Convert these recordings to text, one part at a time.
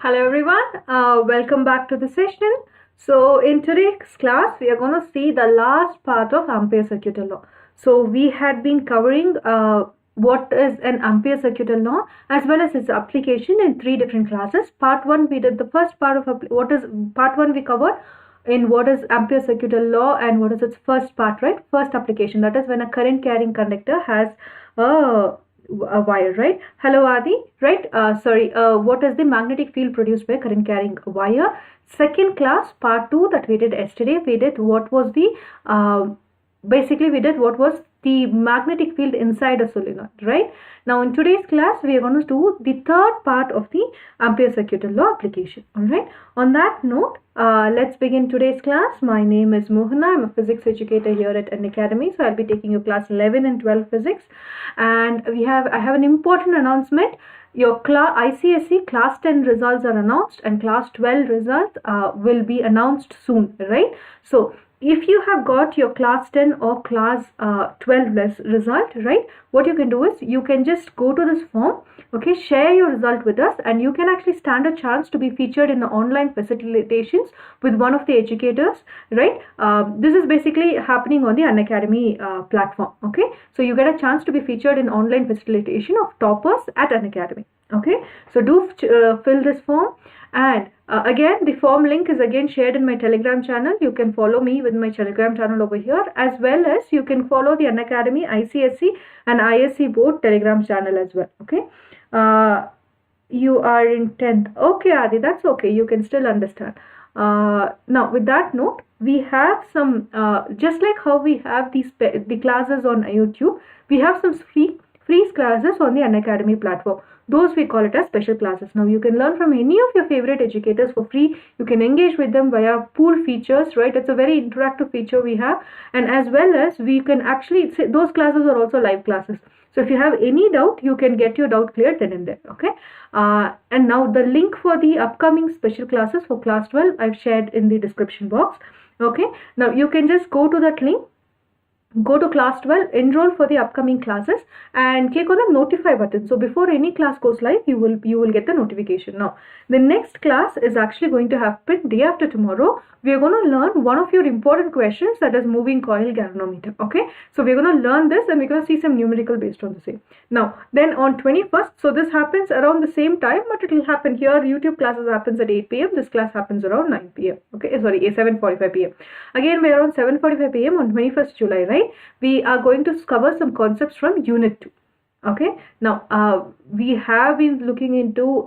Hello everyone, welcome back to the session. So in today's class, we are going to see the last part of Ampere Circuital law. So we had been covering what is an Ampere Circuital law as well as its application in three different classes. Part 1 we did the first part of part 1 we covered in what is Ampere Circuital law and what is its first part, right? First application, that is when a current carrying conductor has a wire, right? Hello Adi, right? What is the magnetic field produced by current carrying wire? Second class, part 2 that we did yesterday, we did what was the the magnetic field inside a solenoid, right? Now in today's class, we are going to do the third part of the Ampere Circuital law application, alright? On that note, let's begin today's class. My name is Mohana. I'm a physics educator here at Unacademy. So I'll be taking you class 11 and 12 physics. And I have an important announcement. Your ICSE class 10 results are announced and class 12 results will be announced soon, right? So if you have got your class 10 or class 12 result, right, what you can do is you can just go to this form, okay, share your result with us, and you can actually stand a chance to be featured in the online facilitations with one of the educators, right? This is basically happening on the Unacademy platform, okay? So you get a chance to be featured in online facilitation of toppers at Unacademy, okay? So do fill this form. And again, the form link is again shared in my Telegram channel. You can follow me with my Telegram channel over here, as well as you can follow the Unacademy, ICSE and ISE board Telegram channel as well. Okay. You are in 10th. Okay, Adi, that's okay. You can still understand. Now, with that note, we have some, just like how we have the classes on YouTube, we have some free classes on the Unacademy platform. Those we call it as special classes. Now you can learn from any of your favorite educators for free. You can engage with them via pool features, right? It's a very interactive feature we have, and as well as we can actually say those classes are also live classes. So if you have any doubt, you can get your doubt cleared then and there, okay? And now the link for the upcoming special classes for class 12 I've shared in the description box, okay? Now you can just go to that link, go to class 12, enroll for the upcoming classes, and click on the notify button. So before any class goes live, you will get the notification. Now the next class is actually going to happen day after tomorrow. We are going to learn one of your important questions, that is moving coil galvanometer, okay? So we're going to learn this and we're going to see some numerical based on the same. Now then on 21st, so this happens around the same time, but it will happen here. YouTube classes happens at 8 p.m. This class happens around 9 p.m. okay, sorry, 7:45 p.m. Again, we're around 7:45 p.m. on 21st July, right? We are going to cover some concepts from unit 2. Okay, now we have been looking into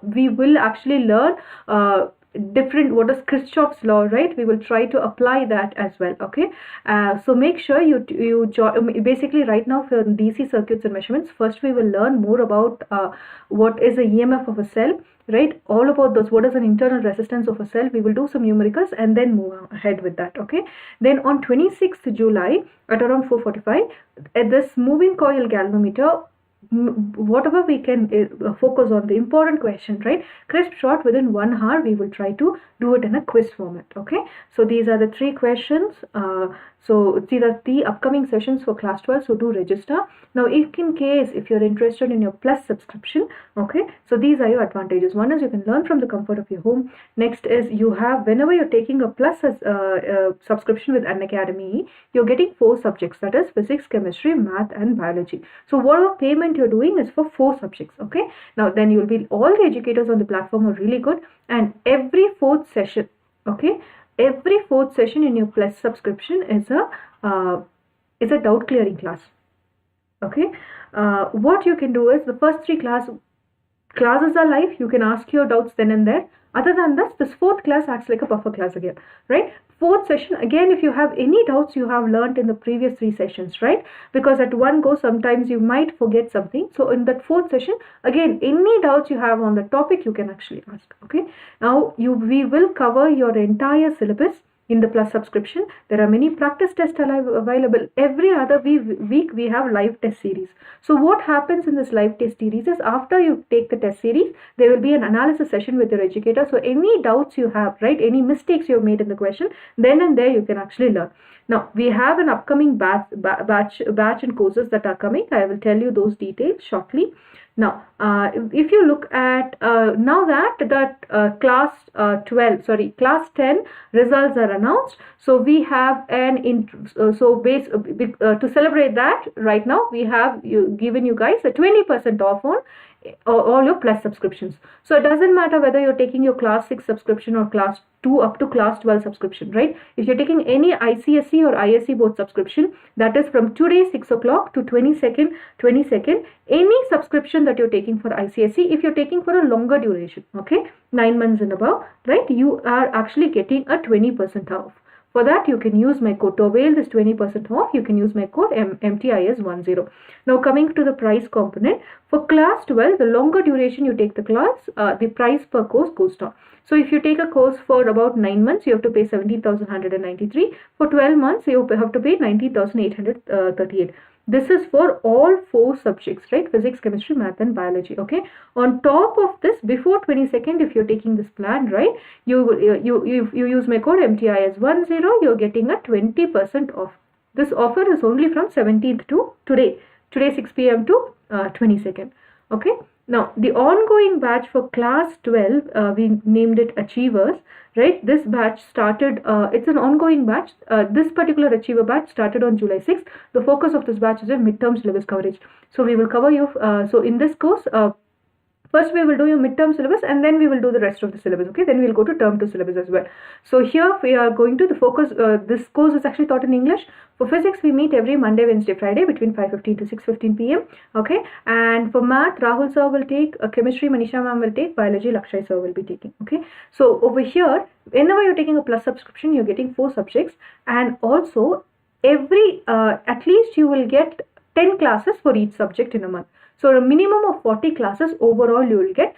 we will actually learn what is Kirchhoff's law, right? We will try to apply that as well, okay? So make sure you join. Basically right now for DC circuits and measurements, first we will learn more about what is a EMF of a cell, right? All about those, what is an internal resistance of a cell. We will do some numericals and then move ahead with that, okay? Then on 26th July at around 4:45, at this moving coil galvanometer, whatever we can focus on the important question, right? Crisp short within 1 hour, we will try to do it in a quiz format, okay? So these are the 3 questions. So these are the upcoming sessions for class 12, so do register. Now if in case if you're interested in your plus subscription, okay, so these are your advantages. One is you can learn from the comfort of your home. Next is you have, whenever you're taking a plus subscription with Unacademy, you're getting 4 subjects, that is physics, chemistry, math and biology. So whatever payment you're doing is for 4 subjects, okay? Now then you will be, all the educators on the platform are really good, and every 4th session, okay, every 4th session in your plus subscription is a doubt clearing class, okay? What you can do is the first 3 classes are live. You can ask your doubts then and there. Other than this 4th class acts like a buffer class again, right? 4th session, again, if you have any doubts you have learned in the previous 3 sessions, right? Because at one go, sometimes you might forget something. So in that 4th session, again, any doubts you have on the topic, you can actually ask, okay? Now, we will cover your entire syllabus in the plus subscription. There are many practice tests available. Every other week we have live test series. So what happens in this live test series is, after you take the test series, there will be an analysis session with your educator. So any doubts you have, right, any mistakes you have made in the question, then and there you can actually learn. Now we have an upcoming batch and courses that are coming. I will tell you those details shortly. Now, if you look at now that class 10 results are announced, so we have an to celebrate that, right now we have given you guys a 20% off on all your plus subscriptions. So it doesn't matter whether you're taking your class 6 subscription or class 2 up to class 12 subscription, right? If you're taking any ICSE or ISE board subscription, that is from today 6 o'clock to 22nd, any subscription that you're taking for ICSE, if you're taking for a longer duration, okay, 9 months and above, right, you are actually getting a 20% off. For that, you can use my code. To avail this 20% off, you can use my code MTIS10. Now, coming to the price component, for class 12, the longer duration you take the class, the price per course goes down. So, if you take a course for about 9 months, you have to pay 17,193. For 12 months, you have to pay 19,838. This is for all 4 subjects, right? Physics, chemistry, math and biology, okay? On top of this, before 22nd, if you're taking this plan, right, you use my code MTIS10, you're getting a 20% off. This offer is only from 17th to today 6 p.m. to 22nd, okay? Now, the ongoing batch for class 12, we named it Achievers, right? This batch started, it's an ongoing batch. This particular Achiever batch started on July 6th. The focus of this batch is in midterm syllabus coverage. So, we will cover you, so in this course, first we will do your midterm syllabus and then we will do the rest of the syllabus, okay? Then we will go to term 2 syllabus as well. So here we are going to the focus, this course is actually taught in English. For physics, we meet every Monday, Wednesday, Friday between 5:15 to 6:15 p.m. Okay, and for math, Rahul sir will take, chemistry, Manisha ma'am will take, biology, Lakshay sir will be taking. Okay, so over here, whenever you're taking a plus subscription, you're getting 4 subjects, and also every at least you will get 10 classes for each subject in a month. So a minimum of 40 classes overall you will get,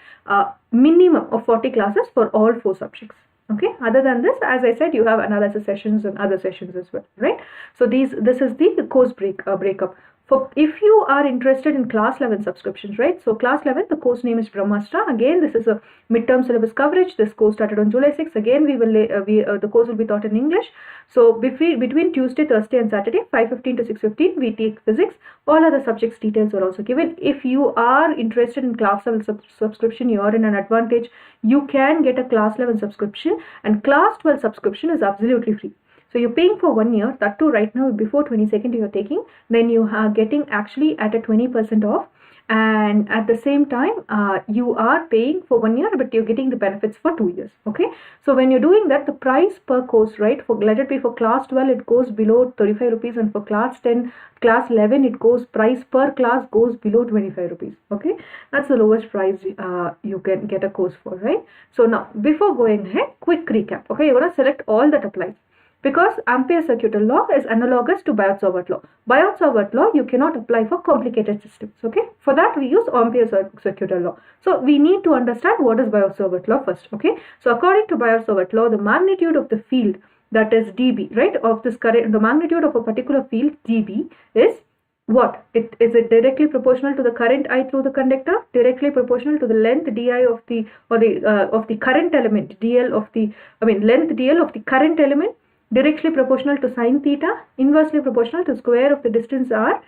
minimum of 40 classes for all 4 subjects. Okay, other than this, as I said, you have analysis sessions and other sessions as well, right? So this is the course breakup. For if you are interested in class 11 subscriptions, right? So class 11, the course name is Brahmastra. Again, this is a midterm syllabus coverage. This course started on July 6th. Again, the course will be taught in English. So between Tuesday, Thursday and Saturday, 5:15 to 6:15, we take physics. All other subjects details are also given. If you are interested in class 11 subscription, you are in an advantage. You can get a class 11 subscription, and class 12 subscription is absolutely free. So you're paying for 1 year, that too right now before 22nd you're taking, then you are getting actually at a 20% off, and at the same time you are paying for 1 year but you're getting the benefits for 2 years. Okay, so when you're doing that, the price per course, right, for let it be for class 12 it goes below 35 rupees, and for class 10, class 11 it goes, price per class goes below 25 rupees. Okay, that's the lowest price you can get a course for, right? So now before going ahead, quick recap. Okay, you're going to select all that applies. Because Ampere Circuital law is analogous to Biot-Savart law. Biot-Savart law, you cannot apply for complicated systems. Okay, for that we use Ampere Circuital law. So we need to understand what is Biot-Savart law first. Okay, so according to Biot-Savart law, the magnitude of the field, that is dB, right, of this current, the magnitude of a particular field dB is what? Is it directly proportional to the current I through the conductor, directly proportional to the length di of the of the current element, dl of the length dl of the current element, directly proportional to sine theta, inversely proportional to square of the distance r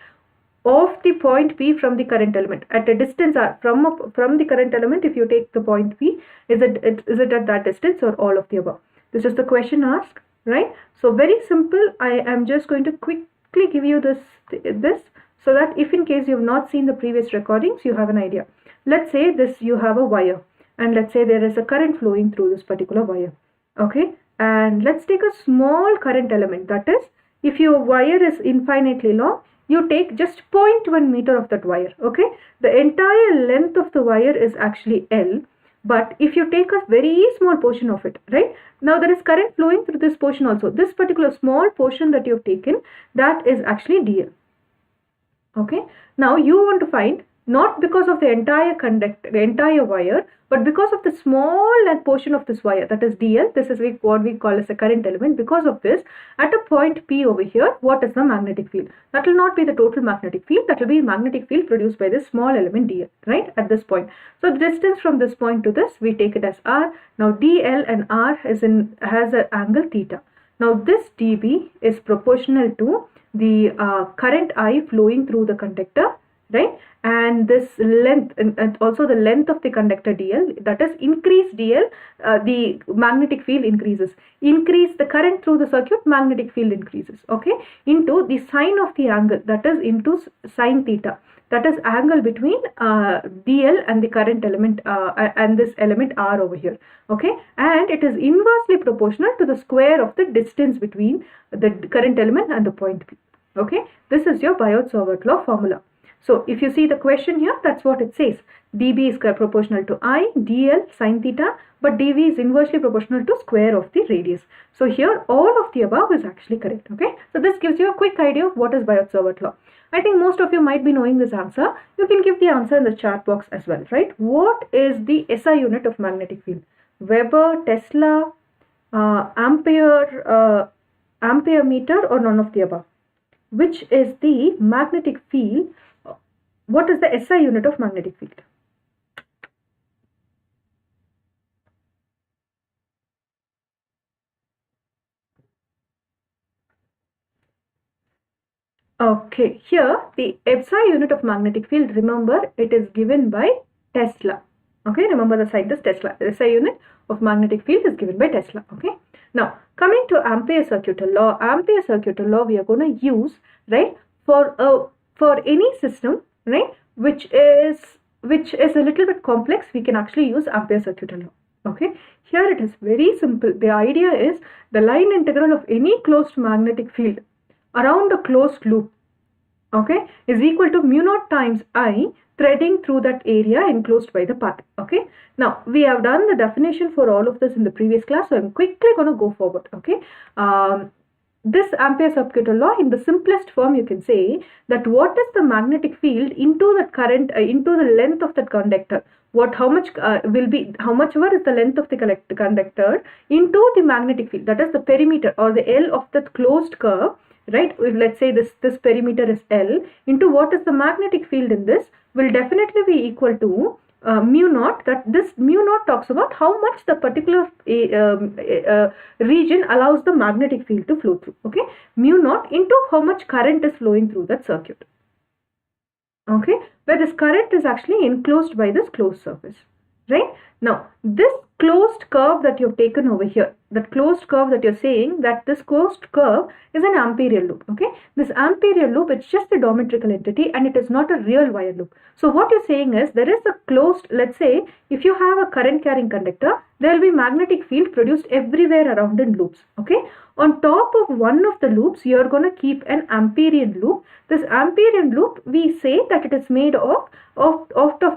of the point P from the current element. At a distance r from the current element, if you take the point P, is it at that distance or all of the above? This is the question asked, right? So very simple. I am just going to quickly give you this so that if in case you have not seen the previous recordings, you have an idea. Let's say you have a wire, and let's say there is a current flowing through this particular wire. Okay, and let's take a small current element. That is, if your wire is infinitely long, you take just 0.1 meter of that wire. Okay, the entire length of the wire is actually L, but if you take a very small portion of it, right, now there is current flowing through this portion also. This particular small portion that you have taken, that is actually DL. Okay, now you want to find, not because of the entire wire, but because of the small portion of this wire, that is DL. This is what we call as a current element. Because of this, at a point P over here, what is the magnetic field? That will not be the total magnetic field. That will be magnetic field produced by this small element DL, right, at this point. So the distance from this point to this, we take it as R. Now DL and R has an angle theta. Now this dB is proportional to the current I flowing through the conductor, right? And this length and also the length of the conductor dl, that is increase dl, the magnetic field increases. Increase the current through the circuit, magnetic field increases, okay, into the sine of the angle, that is into sine theta, that is angle between dl and the current element and this element r over here, okay, and it is inversely proportional to the square of the distance between the current element and the point P, okay. This is your Biot-Savart law formula. So if you see the question here, that's what it says. dB is proportional to I, dl sine theta, but dV is inversely proportional to square of the radius. So here all of the above is actually correct, okay. So this gives you a quick idea of what is Biot-Savart law. I think most of you might be knowing this answer. You can give the answer in the chat box as well, right? What is the SI unit of magnetic field? Weber, Tesla, Ampere, Ampere meter, or none of the above? Which is the magnetic field? What is the SI unit of magnetic field? Okay, here the SI unit of magnetic field, remember it is given by Tesla. Okay, remember the scientist Tesla. The SI unit of magnetic field is given by Tesla. Okay, now coming to Ampere Circuital law. Ampere Circuital law we are going to use, right, for any system, right, which is a little bit complex. We can actually use Ampere Circuital law. Okay, here it is very simple. The idea is the line integral of any closed magnetic field around a closed loop, okay, is equal to mu naught times I threading through that area enclosed by the path. Okay, now we have done the definition for all of this in the previous class, so I'm quickly going to go forward. Okay, this Ampere Circuital law, in the simplest form, you can say that what is the magnetic field into that current into the length of that conductor, how much will be, how much ever is the length of the conductor into the magnetic field, that is the perimeter or the L of that closed curve, right? Let's say this perimeter is L, into what is the magnetic field in this will definitely be equal to mu naught. That this mu naught talks about how much the particular region allows the magnetic field to flow through. Okay, mu naught into how much current is flowing through that circuit. Okay, where this current is actually enclosed by this closed surface, right? Now this closed curve that you've taken over here, that closed curve that you're saying, that this closed curve is an Amperial loop. Okay, this Amperial loop, it's just a geometrical entity and it is not a real wire loop. So what you're saying is there is a closed, let's say if you have a current carrying conductor, there will be magnetic field produced everywhere around in loops. Okay, on top of one of the loops you are going to keep an Amperian loop. This Amperian loop, we say that it is made of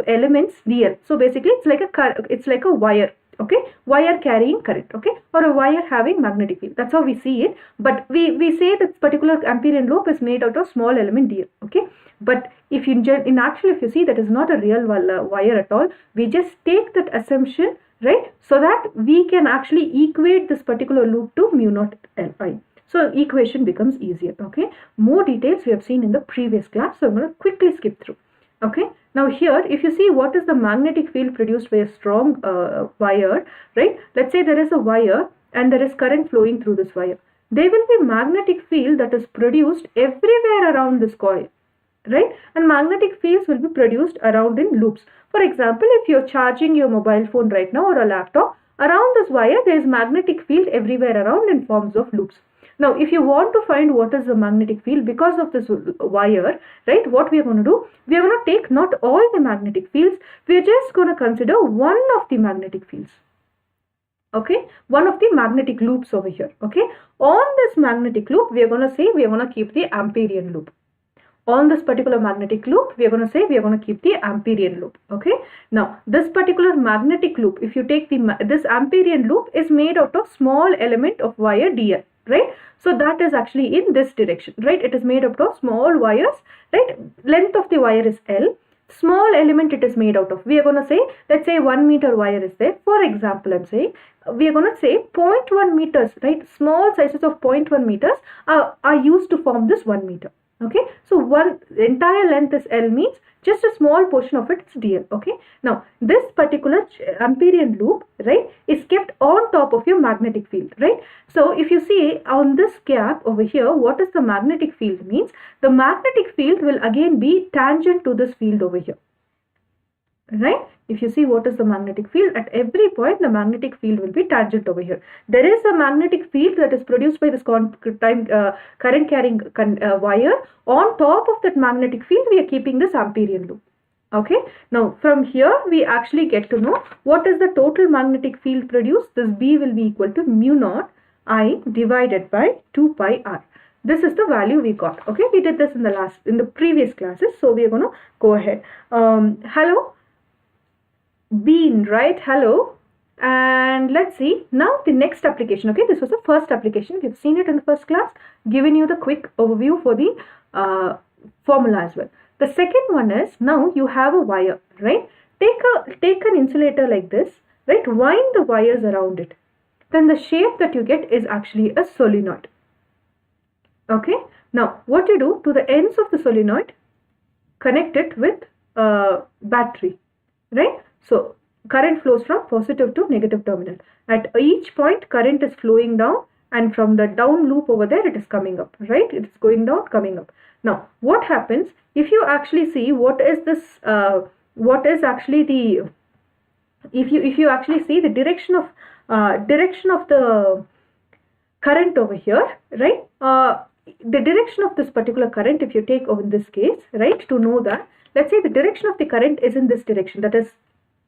elements dl. So basically it's like a wire. Okay, wire carrying current, okay, or a wire having magnetic field. That's how we see it. But we say this particular Amperian loop is made out of small element dl. Okay, but if you in actually if you see, that is not a real wire at all. We just take that assumption, right, so that we can actually equate this particular loop to mu naught Li. So equation becomes easier. Okay, more details we have seen in the previous class, so I'm going to quickly skip through. Okay, now here if you see what is the magnetic field produced by a strong wire, right, let's say there is a wire and there is current flowing through this wire. There will be magnetic field that is produced everywhere around this coil, right, and magnetic fields will be produced around in loops. For example, if you're charging your mobile phone right now or a laptop, around this wire there is magnetic field everywhere around in forms of loops. Now, if you want to find what is the magnetic field because of this wire, right, what we are going to do, we are going to take not all the magnetic fields, we are just going to consider one of the magnetic fields. Okay, one of the magnetic loops over here. Okay, on this magnetic loop, we are going to say we are going to keep the Amperian loop. On this particular magnetic loop, we are going to say we are going to keep the Amperian loop. Okay, now this particular magnetic loop, if you take this Amperian loop is made out of small element of wire dl. Right, so that is actually in this direction, right, it is made out of small wires, right, length of the wire is L, small element it is made out of, we are going to say, let's say 1 meter wire is there. For example, I'm saying we are going to say 0.1 meters, right, small sizes of 0.1 meters are used to form this 1 meter. Okay, so the entire length is L, means just a small portion of it is dl. Okay, now this particular Amperian loop, right, is kept on top of your magnetic field, right? So if you see on this gap over here, what is the magnetic field means? The magnetic field will again be tangent to this field over here, right? If you see what is the magnetic field, at every point the magnetic field will be tangent over here. There is a magnetic field that is produced by this current carrying wire. On top of that magnetic field, we are keeping this Amperian loop. Okay, now from here we actually get to know what is the total magnetic field produced. This B will be equal to mu naught I divided by 2 pi r. This is the value we got. Okay, we did this in the previous classes, so we are going to go ahead. Hello Bean, right? Hello. And let's see now the next application. Okay, this was the first application. We've seen it in the first class, given you the quick overview for the formula as well. The second one is, now you have a wire, right? Take an insulator like this, right? Wind the wires around it. Then the shape that you get is actually a solenoid. Okay, now what you do, to the ends of the solenoid, connect it with battery, right? So current flows from positive to negative terminal. At each point, current is flowing down, and from the down loop over there, it is coming up, right? It is going down, coming up. Now what happens if you actually see what is this? What is actually the, if you actually see the direction of the current over here, right? The direction of this particular current, if you take over in this case, right, to know that, let's say the direction of the current is in this direction. That is,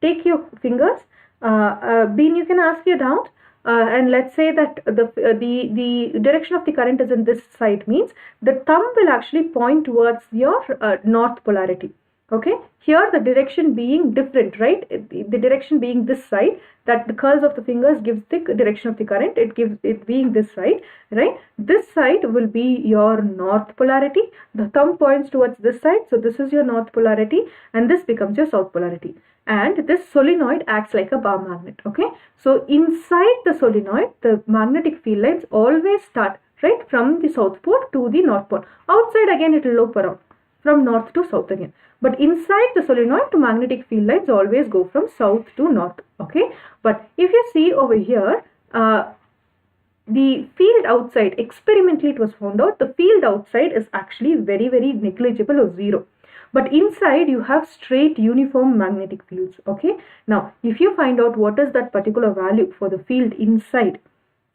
take your fingers, Bean, you can ask your doubt, and let's say that the direction of the current is in this side, means the thumb will actually point towards your north polarity. Okay, here the direction being different, right? The direction being this side, that the curls of the fingers gives the direction of the current. It gives it being this side, right? This side will be your north polarity. The thumb points towards this side, so this is your north polarity, and this becomes your south polarity. And this solenoid acts like a bar magnet. Okay, so inside the solenoid, the magnetic field lines always start right from the south pole to the north pole. Outside again it will loop around from north to south again. But inside the solenoid, the magnetic field lines always go from south to north. Okay, but if you see over here, the field outside, experimentally it was found out, the field outside is actually very, very negligible or zero. But inside you have straight uniform magnetic fields. Okay, now if you find out what is that particular value for the field inside,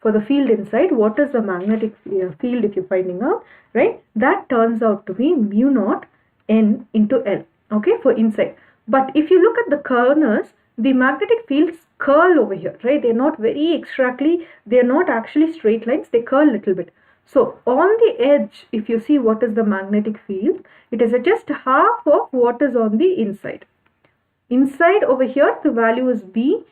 what is the magnetic field, if you're finding out, right, that turns out to be mu naught N into L, okay, for inside. But if you look at the corners, the magnetic fields curl over here, right? They're not very exactly, they're not actually straight lines, they curl a little bit. So on the edge, if you see what is the magnetic field, it is just half of what is on the inside. Inside over here, the value is B,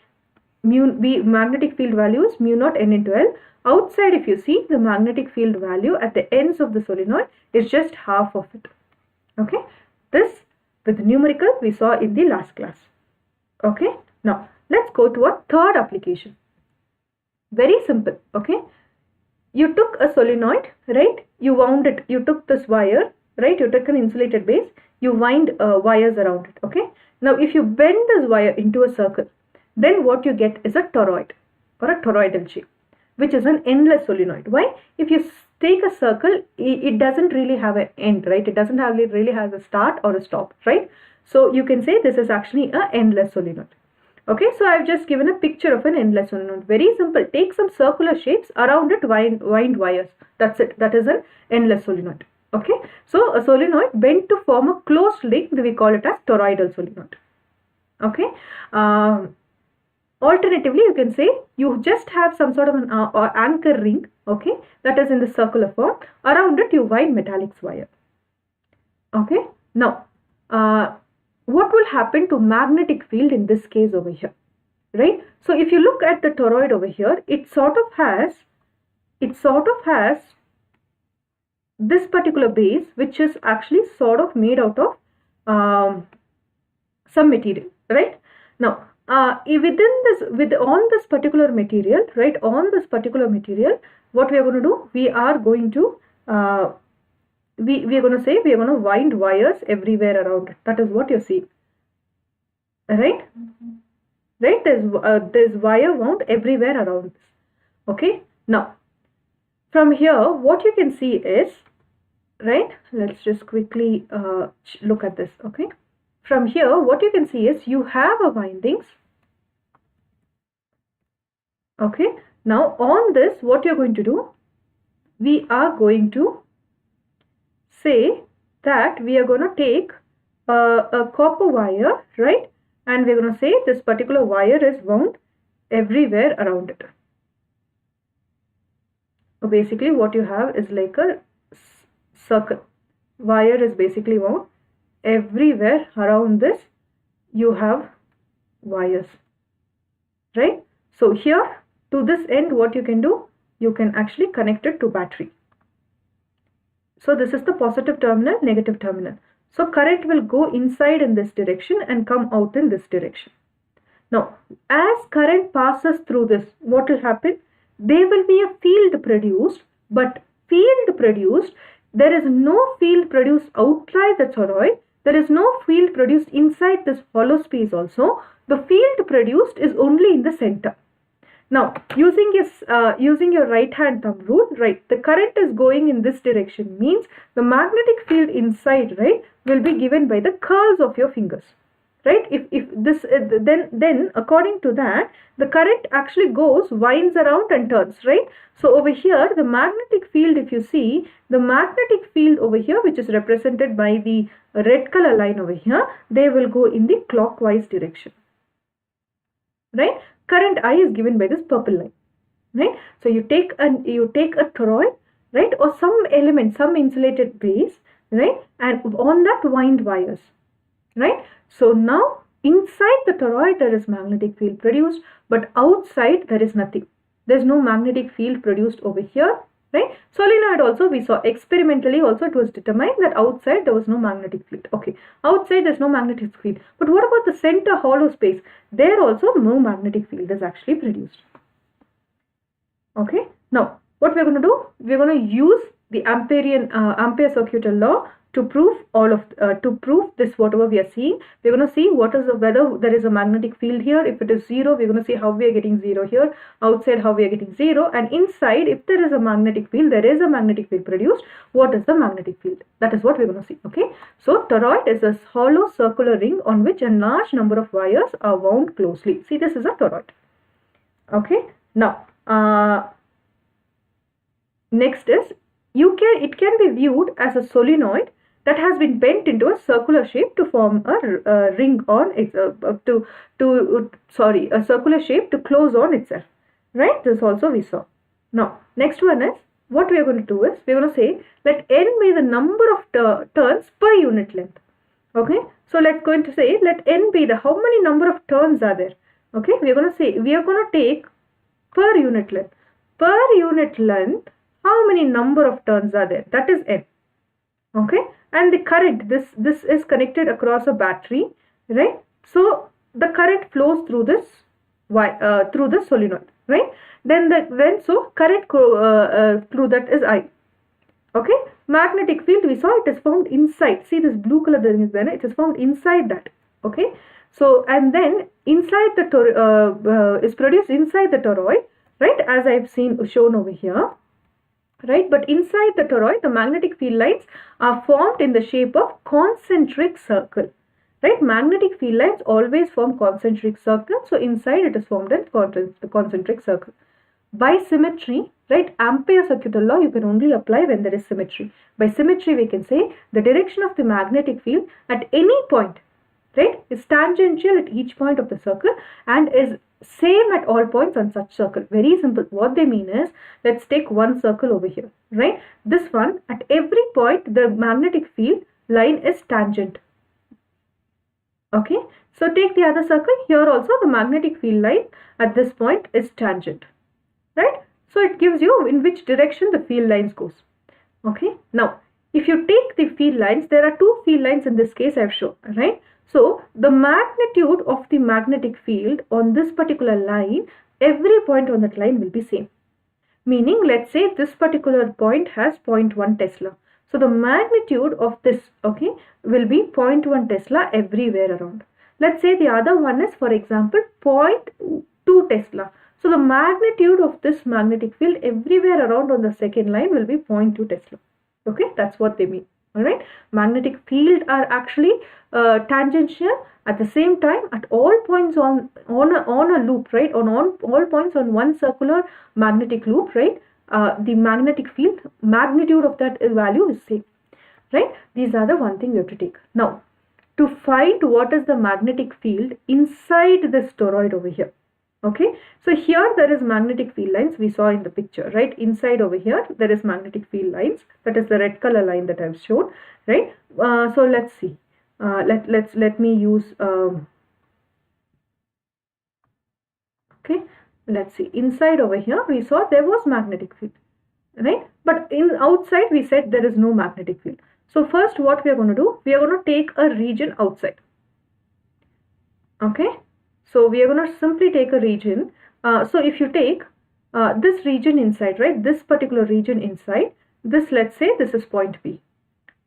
magnetic field value is mu naught N into L. Outside, if you see, the magnetic field value at the ends of the solenoid is just half of it. Okay, this with numerical we saw in the last class. Okay, now let's go to a third application. Very simple. Okay, you took a solenoid, right? You wound it. You took this wire, right? You took an insulated base. You wind wires around it. Okay, now if you bend this wire into a circle, then what you get is a toroid or a toroidal shape, which is an endless solenoid. Why? If you take a circle, it doesn't really have an end, right? It doesn't really have a start or a stop, right? So you can say this is actually an endless solenoid. Okay, so I've just given a picture of an endless solenoid. Very simple. Take some circular shapes, around it wind wires. That's it. That is an endless solenoid. Okay, so a solenoid bent to form a closed link, we call it as toroidal solenoid. Okay. Alternatively, you can say you just have some sort of an anchor ring, okay, that is in the circular form. Around it you wind metallics wire. Okay, now what will happen to magnetic field in this case over here, right? So if you look at the toroid over here, it sort of has this particular base, which is actually sort of made out of some material, right? Now on this particular material, right, what we are going to do, we are going to wind wires everywhere around it. That is what you see, right? right? There's wire wound everywhere around this. Okay, now from here what you can see is, right, let's just quickly look at this. Okay, from here what you can see is you have a windings. Okay, now on this what you're going to do, we are going to say that we are going to take a copper wire, right, and we're going to say this particular wire is wound everywhere around it. So basically what you have is like a circle. Wire is basically wound everywhere around this. You have wires, right? So here to this end what you can do, you can actually connect it to battery. So this is the positive terminal, negative terminal. So current will go inside in this direction and come out in this direction. Now as current passes through this, what will happen? There will be a field produced, but field produced, there is no field produced outside the toroid. There is no field produced inside this hollow space also. The field produced is only in the center. Now using your right hand thumb rule, right, the current is going in this direction, means the magnetic field inside, right, will be given by the curls of your fingers, right? If this then according to that the current actually goes, winds around and turns, right? So over here the magnetic field, if you see the magnetic field over here, which is represented by the red color line over here, they will go in the clockwise direction, right? Current I is given by this purple line, right? So you take a toroid, right, or some element, some insulated base, right, and on that wind wires, right? So now inside the toroid there is magnetic field produced, but outside there is nothing. There is no magnetic field produced over here, right? Solenoid also we saw experimentally also it was determined that outside there was no magnetic field. Okay, outside there is no magnetic field. But what about the center hollow space? There also no magnetic field is actually produced. Okay, now what we are going to do? We are going to use the Ampere Circuital law to prove this whatever we are seeing. We're going to see whether there is a magnetic field here. If it is 0, we're going to see how we are getting 0 here, outside how we are getting 0, and inside if there is a magnetic field, there is a magnetic field produced. What is the magnetic field? That is what we're going to see. Okay, so toroid is a hollow circular ring on which a large number of wires are wound closely. See, this is a toroid. Okay, now next is it can be viewed as a solenoid that has been bent into a circular shape to form a ring on its a circular shape to close on itself, right? This also we saw. Now next one is, what we are going to do is we are going to say let n be the number of turns per unit length. Okay, so let's going to say let n be the how many number of turns are there. Okay, we are going to say we are going to take per unit length. Per unit length, how many number of turns are there? That is n. Okay, and the current, this is connected across a battery, right? So the current flows through this through the solenoid, right? So current through that is I. Okay, magnetic field we saw it is found inside. See this blue color thing is there, it is found inside that. Okay, so and then inside the is produced inside the toroid, right, as I've shown over here, right? But inside the toroid the magnetic field lines are formed in the shape of concentric circle, right? Magnetic field lines always form concentric circle, so inside it is formed in the concentric circle. By symmetry, right, Ampere Circuital law you can only apply when there is symmetry. By symmetry we can say the direction of the magnetic field at any point, right, is tangential at each point of the circle and is same at all points on such circle. Very simple. What they mean is, let's take one circle over here, right? This one, at every point the magnetic field line is tangent. Okay, so take the other circle. Here also the magnetic field line at this point is tangent, right? So it gives you in which direction the field lines goes. Okay, now if you take the field lines, there are two field lines in this case I have shown, right? So the magnitude of the magnetic field on this particular line, every point on that line will be same. Meaning, let's say this particular point has 0.1 Tesla. So the magnitude of this, okay, will be 0.1 Tesla everywhere around. Let's say the other one is, for example, 0.2 Tesla. So the magnitude of this magnetic field everywhere around on the second line will be 0.2 Tesla. Okay, that's what they mean. Alright, magnetic field are actually tangential at the same time at all points on a loop, right? On all points on one circular magnetic loop, right? The magnetic field magnitude of that value is same, right? These are the one thing we have to take. Now, to find what is the magnetic field inside this toroid over here. Okay, so here there is magnetic field lines we saw in the picture, right? Inside over here there is magnetic field lines, that is the red color line that I've shown, right? So let's see, let me use okay, let's see, inside over here we saw there was magnetic field, right? But in outside we said there is no magnetic field. So first what we are going to do, we are going to take a region outside. Okay, so we are going to simply take a region. So if you take this region inside, right, this particular region inside, this, let's say this is point B,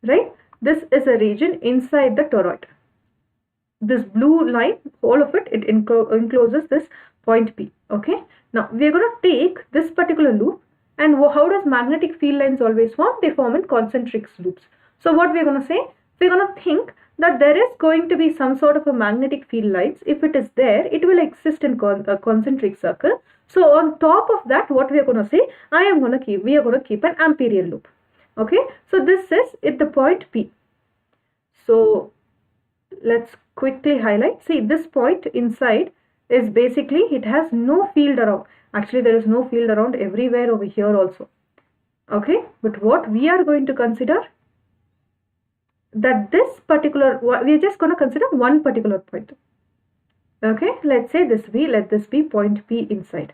right? This is a region inside the toroid. This blue line, all of it, it encloses this point P. Okay, now we are going to take this particular loop, and how does magnetic field lines always form? They form in concentric loops. So what we are going to say, we are going to think that there is going to be some sort of a magnetic field lines. If it is there, it will exist in a concentric circle. So on top of that, what we are going to say, we are going to keep an Amperian loop. Okay, so this is at the point P. So let's quickly highlight. See, this point inside is basically, it has no field around. Actually, there is no field around everywhere over here also. Okay, but what we are going to consider, that this particular, we are just going to consider one particular point. Okay, let's say this B, let this be point P inside.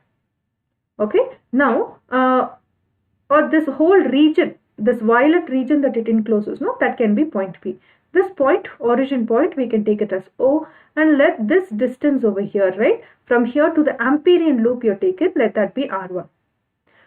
Okay, now or this whole region, this violet region that it encloses, no, that can be point P. This point, origin point, we can take it as O, and let this distance over here, right, from here to the Amperian loop you take it, let that be R1.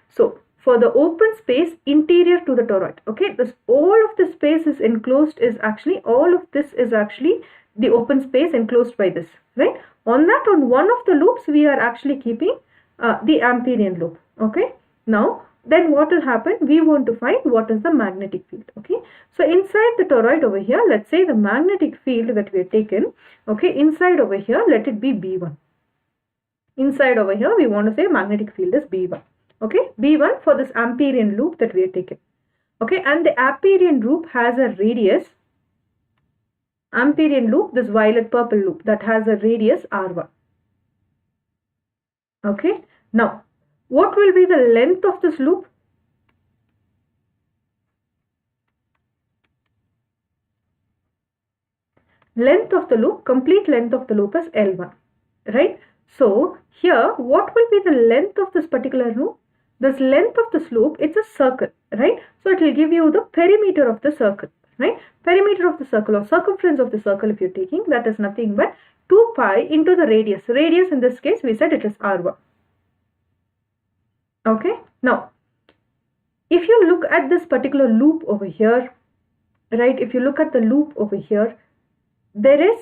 So for the open space interior to the toroid, okay, this all of the space is enclosed, is actually, all of this is actually the open space enclosed by this, right? On that, on one of the loops, we are actually keeping the Amperian loop. Okay, now then what will happen, we want to find what is the magnetic field. Okay, so inside the toroid over here, let's say the magnetic field that we have taken, okay, inside over here, let it be B1. Inside over here, we want to say magnetic field is B1. Okay, B1 for this Amperian loop that we have taken. Okay, and the Amperian loop has a radius, Amperian loop, this violet purple loop, that has a radius R1. Okay, now what will be the length of this loop? Length of the loop, complete length of the loop is L1, right? So here, what will be the length of this particular loop? This length of this loop, it's a circle, right? So it will give you the perimeter of the circle, right? Perimeter of the circle, or circumference of the circle, if you're taking, that is nothing but 2 pi into the radius. Radius in this case, we said it is R1. Okay, now if you look at this particular loop over here, right, if you look at the loop over here, there is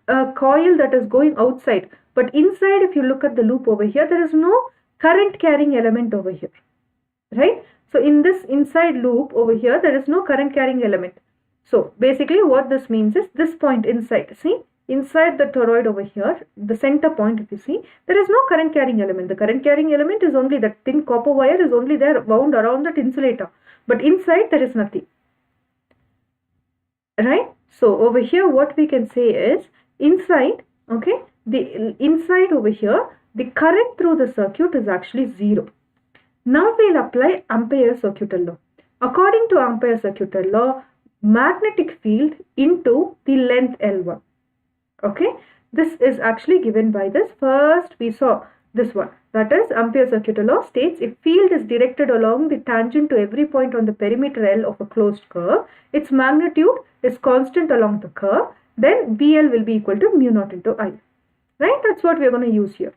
a coil that is going outside, but inside, if you look at the loop over here, there is no current carrying element over here, right? So in this inside loop over here, there is no current carrying element. So basically what this means is, this point inside, see, inside the toroid over here, the center point, if you see, there is no current carrying element. The current carrying element is only that thin copper wire is only there wound around that insulator, but inside there is nothing, right? So over here what we can say is, inside, okay, the inside over here, the current through the circuit is actually 0. Now we'll apply Ampere Circuital law. According to Ampere Circuital law, magnetic field into the length L1. Okay, this is actually given by this. First we saw this one, that is Ampere Circuital law states, if field is directed along the tangent to every point on the perimeter L of a closed curve, its magnitude is constant along the curve, then BL will be equal to mu naught into I. Right, that's what we are going to use here.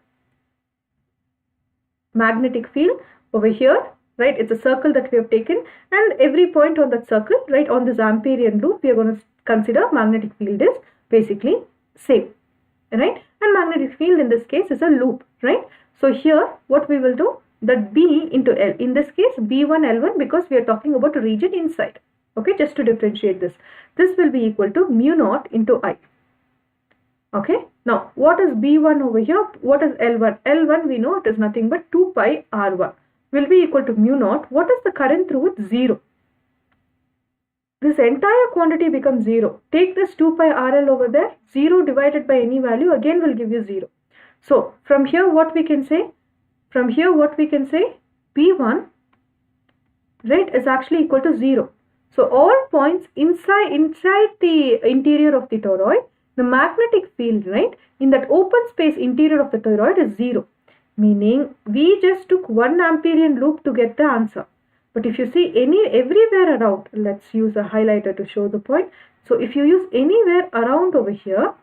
Magnetic field over here, right, it's a circle that we have taken, and every point on that circle, right, on this Amperian loop, we are going to consider magnetic field is basically same, right? And magnetic field in this case is a loop, right? So here what we will do, that B into L, in this case B1 L1, because we are talking about a region inside. Okay, just to differentiate this will be equal to mu naught into I. Okay, now what is B1 over here? What is L1? L1 we know it is nothing but 2 pi R1 will be equal to mu naught. What is the current through it? 0. This entire quantity becomes 0. Take this 2 pi RL over there, 0 divided by any value again will give you 0. So from here what we can say? From here what we can say? B1, right, is actually equal to 0. So all points inside the interior of the toroid, the magnetic field, right, in that open space interior of the toroid is 0. Meaning we just took 1 Amperian loop to get the answer. But if you see everywhere around, let's use a highlighter to show the point. So if you use anywhere around over here,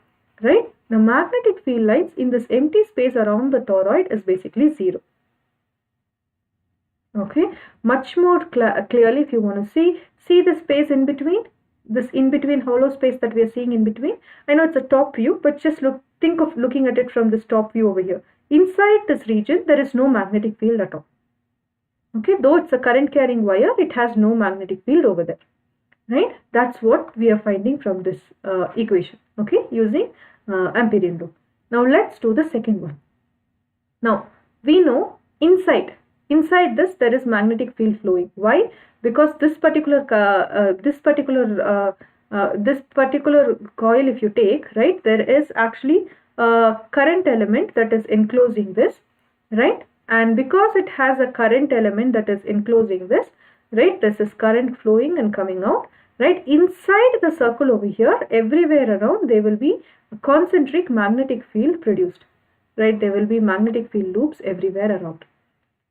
right, the magnetic field lines in this empty space around the toroid is basically 0. Okay, much more clearly if you want to see the space in between, this in between hollow space that we are seeing in between. I know it's a top view, but just think of looking at it from this top view over here. Inside this region there is no magnetic field at all. Okay, though it's a current carrying wire, it has no magnetic field over there, right? That's what we are finding from this equation, okay, using Amperian loop. Now let's do the second one. Now we know inside this there is magnetic field flowing. Why? Because this particular coil, if you take, right, there is actually a current element that is enclosing this, right? And because it has a current element that is enclosing this, right, this is current flowing and coming out, right? Inside the circle over here, everywhere around there will be a concentric magnetic field produced, right? There will be magnetic field loops everywhere around.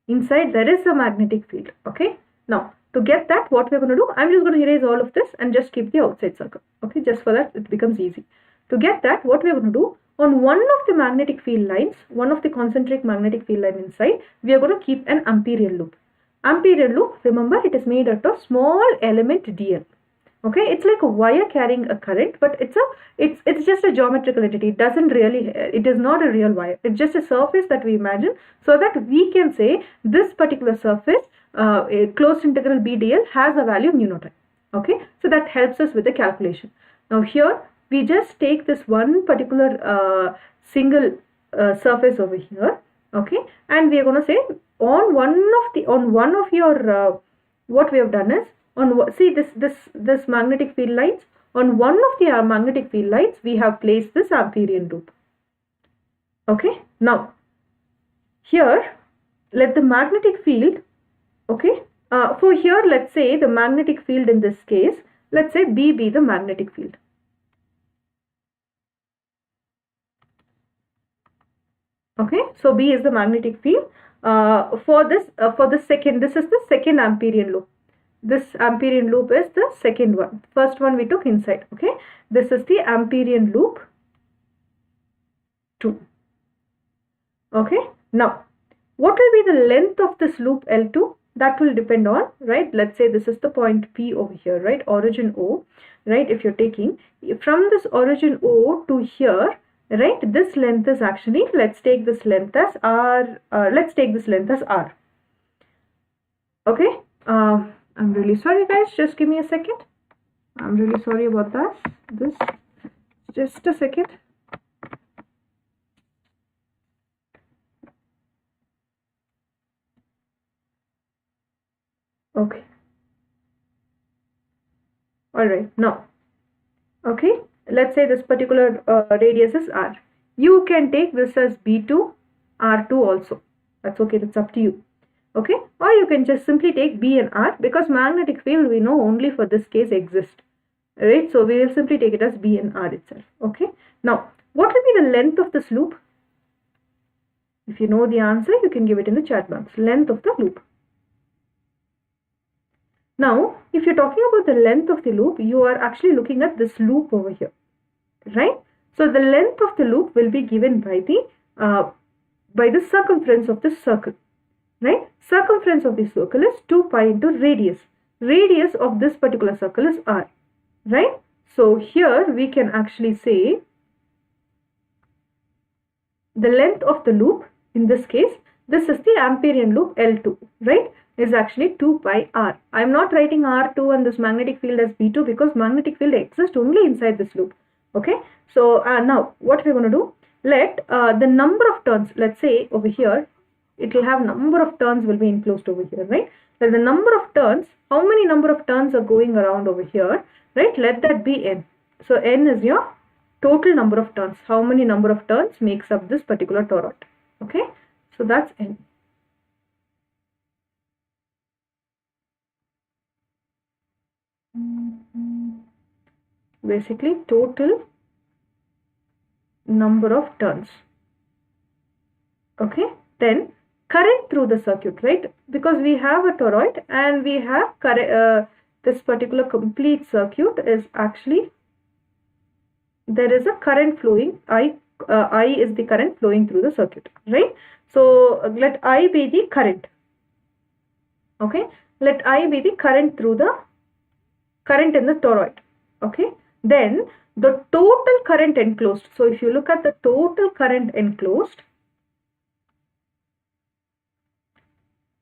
Inside there is a magnetic field. Okay, now to get that, what we're going to do, I'm just going to erase all of this and just keep the outside circle. Okay, just for that it becomes easy. To get that, what we're going to do, on one of the magnetic field lines, one of the concentric magnetic field line inside, we are going to keep an Amperian loop. Amperian loop, remember, it is made out of small element dl. Okay, it's like a wire carrying a current, but it's just a geometrical entity. It is not a real wire. It's just a surface that we imagine, so that we can say this particular surface, a closed integral b dl, has a value mu naught. Okay, so that helps us with the calculation. Now here we just take this one particular single surface over here. Okay, and we are going to say on one of your what we have done is, see this magnetic field lines, on one of the magnetic field lines we have placed this Amperian loop. Okay, now here let the magnetic field, okay, for here let's say the magnetic field in this case, let's say B be the magnetic field. Okay, so B is the magnetic field for this second, this is the second Amperian loop. This Amperian loop is the second one. First one we took inside. Okay, this is the Amperian loop 2. Okay, now what will be the length of this loop L2? That will depend on, right, let's say this is the point P over here, right, origin O, right? If you're taking from this origin O to here, right, this length is actually, let's take this length as R. Okay, I'm really sorry guys, just give me a second. I'm really sorry about that. This, just a second. Okay, all right, now, okay, let's say this particular radius is R. You can take this as B2, R2 also. That's okay, that's up to you. Okay, or you can just simply take B and R, because magnetic field we know only for this case exist, right? So we will simply take it as B and R itself. Okay, now what will be the length of this loop? If you know the answer, you can give it in the chat box. Length of the loop. Now if you're talking about the length of the loop, you are actually looking at this loop over here, right? So the length of the loop will be given by the circumference of the circle, right? Circumference of the circle is 2 pi into radius. Radius of this particular circle is R, right? So here we can actually say the length of the loop, in this case, this is the Amperian loop L2, right, is actually 2 pi r. I am not writing R2 and this magnetic field as B2 because magnetic field exists only inside this loop. Okay, so now what we are going to do, let the number of turns, let's say over here, it will have number of turns will be enclosed over here, right? So the number of turns, how many number of turns are going around over here, right? Let that be n. So n is your total number of turns. How many number of turns makes up this particular toroid? Okay, so that's n. Basically total number of turns. Okay, then current through the circuit, right? Because we have a toroid and we have this particular complete circuit is actually, there is a current flowing, I is the current flowing through the circuit, right? So let I be the current. Okay, let I be the current through the current in the toroid. Okay, then the total current enclosed. So if you look at the total current enclosed,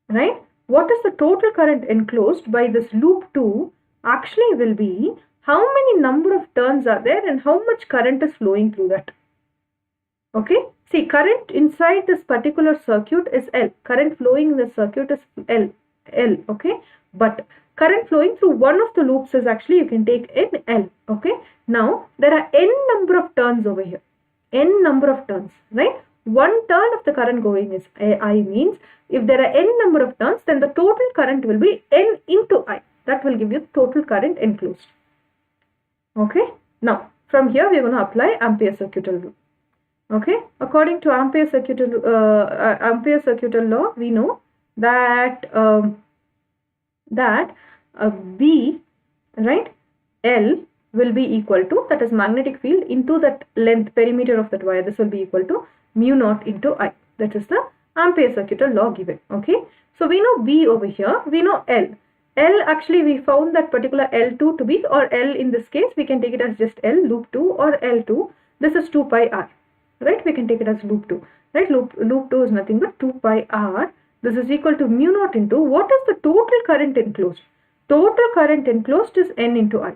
right, what is the total current enclosed by this loop 2 actually will be how many number of turns are there and how much current is flowing through that. Okay, see, current inside this particular circuit is L, current flowing in the circuit is L, okay, but current flowing through one of the loops is actually, you can take n L. Okay, now there are n number of turns over here, n number of turns, right? One turn of the current going is I, means if there are n number of turns, then the total current will be n into I. That will give you total current enclosed. Okay, now from here we are going to apply Ampere Circuital rule. Okay, according to Ampere Circuital law, we know that B, right, L will be equal to, that is magnetic field into that length perimeter of that wire. This will be equal to mu naught into I. That is the Ampere Circuital law given. Okay, so we know B over here, we know L. L actually we found that particular L2 to be, or L in this case we can take it as just L, loop 2 or L2. This is 2 pi r, right? We can take it as loop 2, right? Loop 2 is nothing but 2 pi r. This is equal to mu naught into, what is the total current enclosed? Total current enclosed is n into I,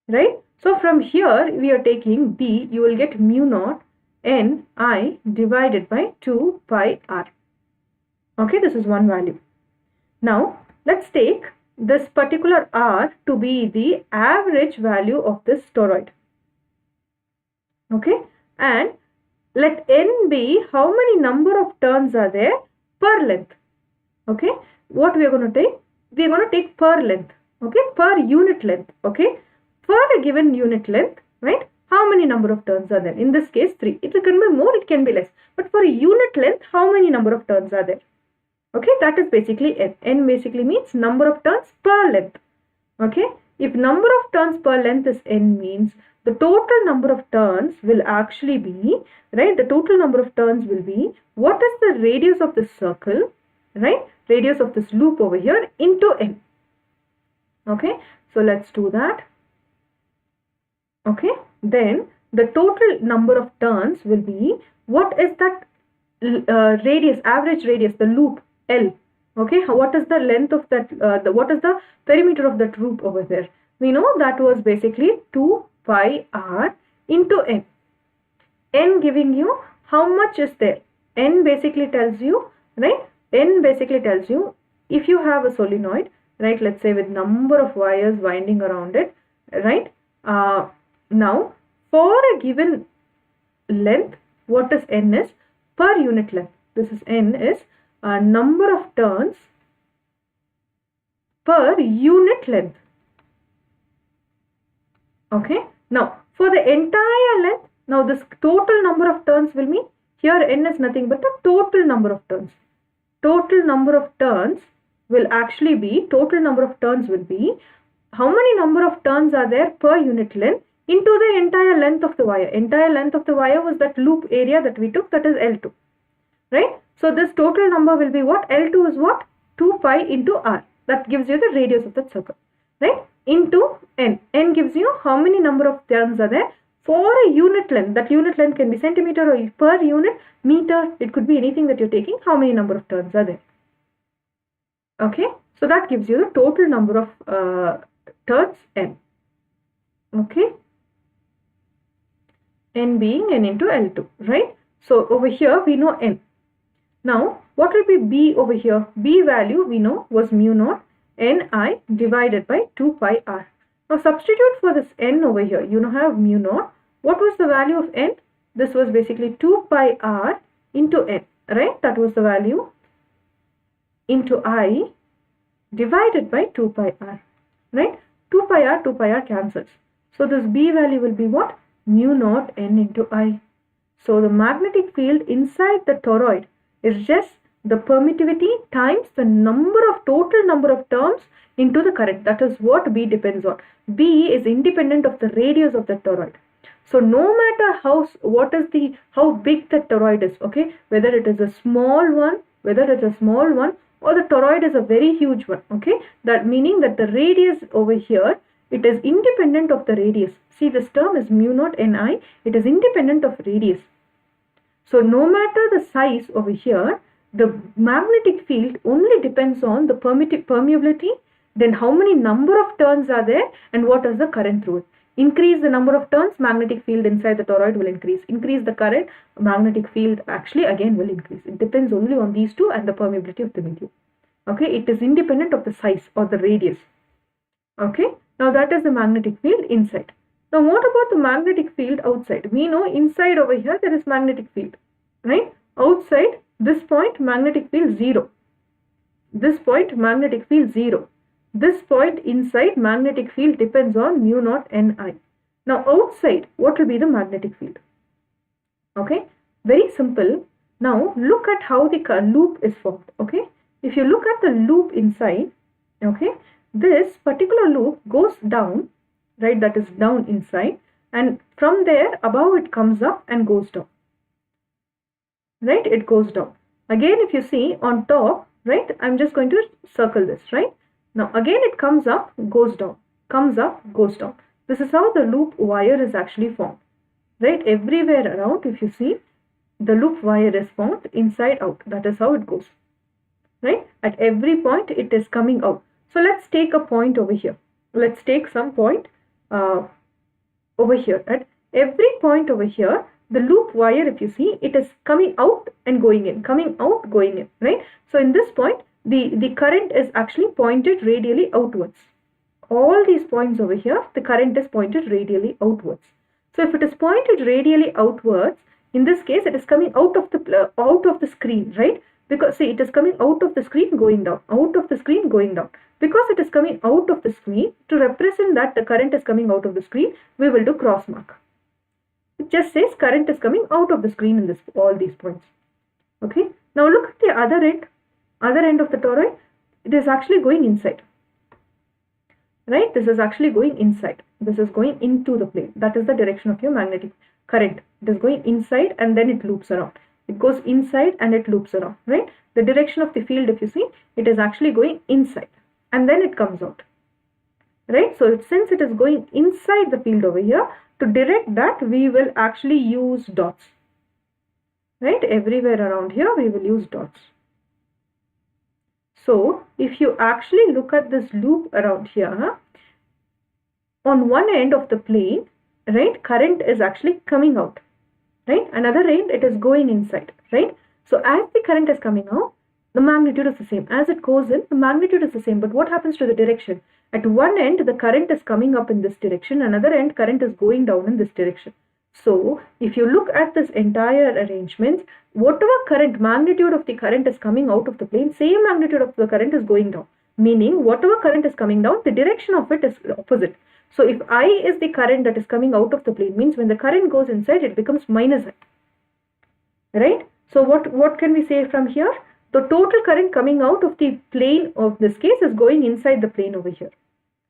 right? So from here we are taking B, you will get mu naught n I divided by 2 pi r. Okay, this is one value. Now let's take this particular r to be the average value of this toroid. Okay, and let n be how many number of turns are there per length. Okay, what we are going to take? We are going to take per length. Okay, per unit length. Okay, for a given unit length, right, how many number of turns are there? In this case 3. It can be more, it can be less, but for a unit length, how many number of turns are there? Okay, that is basically n. N basically means number of turns per length. Okay, if number of turns per length is n, means the total number of turns will actually be, right, the total number of turns will be, what is the radius of this circle, right, radius of this loop over here into n. Okay, so let's do that. Okay, then the total number of turns will be, what is that radius, average radius, the loop L. Okay, what is the length of that, what is the perimeter of that loop over there? We know that was basically 2 pi r into n. N giving you how much is there. N basically tells you, right, N basically tells you if you have a solenoid, right, let's say with number of wires winding around it, right, now for a given length, what is N is per unit length. This is N is number of turns per unit length. Okay, now for the entire length, now this total number of turns will mean, here n is nothing but the total number of turns. Total number of turns will actually be, total number of turns will be, how many number of turns are there per unit length into the entire length of the wire. Entire length of the wire was that loop area that we took, that is L2, right? So this total number will be what? L2 is what? 2 pi into r. That gives you the radius of that circle, right? into n. N gives you how many number of turns are there for a unit length. That unit length can be centimeter or per unit, meter, it could be anything that you're taking, how many number of turns are there. Okay, so that gives you the total number of turns n. Okay, n being n into L2, right? So over here we know n. Now what will be b over here? B value we know was mu naught Ni divided by 2 pi r. Now substitute for this n over here. You now have mu naught. What was the value of n? This was basically 2 pi r into n, right? That was the value into I divided by 2 pi r, right? 2 pi r cancels. So this b value will be what? Mu naught n into I. So the magnetic field inside the toroid is just the permittivity times the total number of terms into the current. That is what B depends on. B is independent of the radius of the toroid. So no matter how big the toroid is, okay, whether it is a small one, or the toroid is a very huge one, okay, that meaning that the radius over here, it is independent of the radius. See, this term is mu naught Ni, it is independent of radius. So no matter the size over here, the magnetic field only depends on the permeability, then how many number of turns are there and what is the current through it. Increase the number of turns, magnetic field inside the toroid will increase. Increase the current, magnetic field actually again will increase. It depends only on these two and the permeability of the medium. Okay, it is independent of the size or the radius. Okay, now that is the magnetic field inside. Now what about the magnetic field outside? We know inside over here there is magnetic field, right? Outside this point magnetic field 0. This point magnetic field 0. This point inside magnetic field depends on mu naught Ni. Now outside what will be the magnetic field? Okay, very simple. Now look at how the loop is formed. Okay, if you look at the loop inside, okay, this particular loop goes down, right, that is down inside, and from there above it comes up and goes down, right, it goes down. Again if you see on top, right, I'm just going to circle this, right. Now again it comes up, goes down, comes up, goes down. This is how the loop wire is actually formed, right. Everywhere around if you see, the loop wire is formed inside out. That is how it goes, right. At every point it is coming out. So let's take a point over here. Let's take some point over here. At every point over here, the loop wire, if you see, it is coming out and going in, coming out, going in, right. So in this point, the current is actually pointed radially outwards. All these points over here, the current is pointed radially outwards. So if it is pointed radially outwards, in this case it is coming out of the screen, right? Because see, it is coming out of the screen going down, out of the screen going down. Because it is coming out of the screen, to represent that the current is coming out of the screen, we will do cross mark. It just says current is coming out of the screen in all these points. Okay. Now look at the other end of the toroid. It is actually going inside. Right? This is actually going inside. This is going into the plane. That is the direction of your magnetic current. It is going inside and then it loops around. It goes inside and it loops around. Right? The direction of the field, if you see, it is actually going inside and then it comes out. Right? So since it is going inside the field over here, to direct that we will actually use dots. Right? Everywhere around here we will use dots. So if you actually look at this loop around here, on one end of the plane, right, current is actually coming out, right? Another end it is going inside, right? So as the current is coming out, the magnitude is the same. As it goes in, the magnitude is the same. But what happens to the direction? At one end, the current is coming up in this direction. Another end, current is going down in this direction. So if you look at this entire arrangement, whatever current, magnitude of the current is coming out of the plane, same magnitude of the current is going down. Meaning whatever current is coming down, the direction of it is opposite. So if I is the current that is coming out of the plane, means when the current goes inside, it becomes minus I. Right? So what can we say from here? The total current coming out of the plane of this case is going inside the plane over here.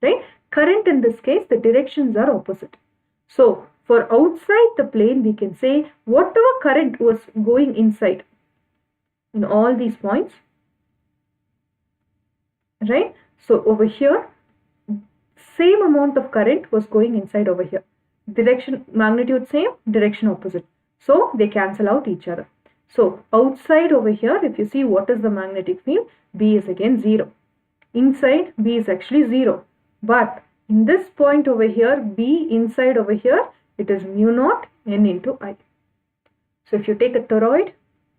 Right? Current in this case, the directions are opposite. So for outside the plane, we can say whatever current was going inside in all these points, right? So over here, same amount of current was going inside over here. Direction, magnitude same, direction opposite. So they cancel out each other. So outside over here, if you see what is the magnetic field, B is again 0. Inside, B is actually 0. But in this point over here, B inside over here, it is mu naught N into I. So if you take a toroid,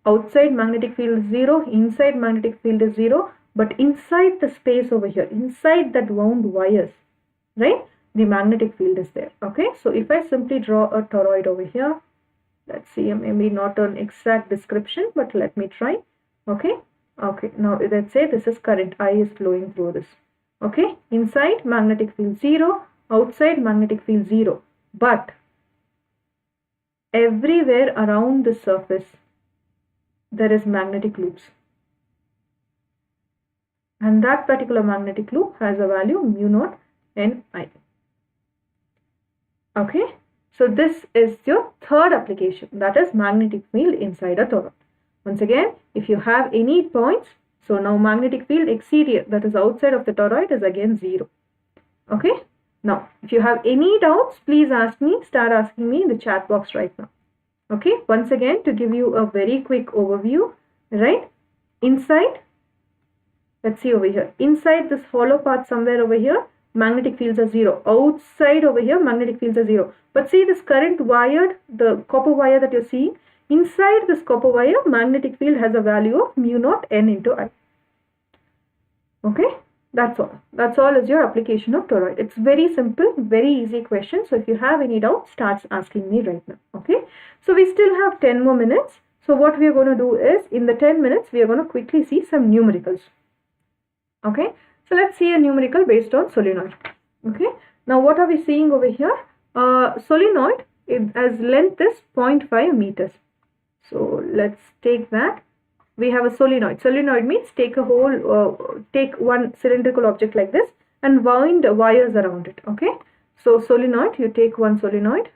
outside magnetic field is 0, inside magnetic field is 0, but inside the space over here, inside that wound wires, right, the magnetic field is there. Okay, so if I simply draw a toroid over here, let's see, maybe not an exact description, but let me try. Okay, now let's say this is current, I is flowing through this. Okay, inside magnetic field 0, outside magnetic field 0, but everywhere around the surface there is magnetic loops, and that particular magnetic loop has a value mu naught N I. Okay, so this is your third application, that is magnetic field inside a toroid. Once again, if you have any points, so now magnetic field exterior, that is outside of the toroid, is again 0. Okay, now if you have any doubts, please ask me, start asking me in the chat box right now. Okay, once again, to give you a very quick overview, right, inside, let's see over here, inside this hollow part somewhere over here, magnetic fields are 0. Outside over here, magnetic fields are 0. But see this current wired, the copper wire that you're seeing, inside this copper wire, magnetic field has a value of mu naught N into I. Okay, that's all. That's all is your application of toroid. It's very simple, very easy question. So if you have any doubts, start asking me right now. Okay, so we still have 10 more minutes. So what we are going to do is, in the 10 minutes, we are going to quickly see some numericals. Okay, so let's see a numerical based on solenoid. Okay, now what are we seeing over here? Solenoid, as length is 0.5 meters. So let's take that. We have a solenoid. Solenoid means take a whole, take one cylindrical object like this and wind wires around it. Okay, so solenoid, you take one solenoid.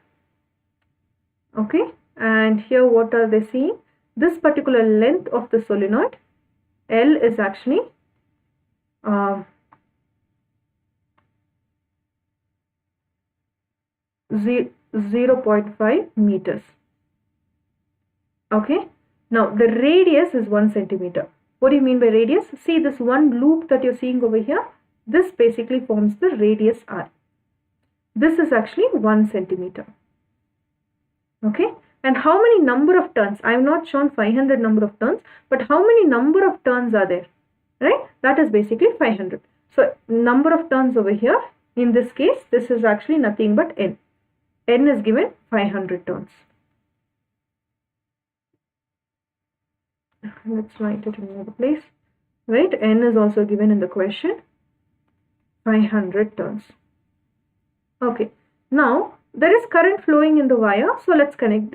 Okay, and here what are they seeing? This particular length of the solenoid, L, is actually 0.5 meters. Okay, now the radius is 1 centimeter. What do you mean by radius? See this one loop that you're seeing over here, this basically forms the radius R. This is actually 1 centimeter. Okay, and how many number of turns? I have not shown 500 number of turns, but how many number of turns are there? Right, that is basically 500. So number of turns over here, in this case, this is actually nothing but N. N is given 500 turns. Let's write it in another place. Right, N is also given in the question, 500 turns. Okay, now there is current flowing in the wire, so let's connect.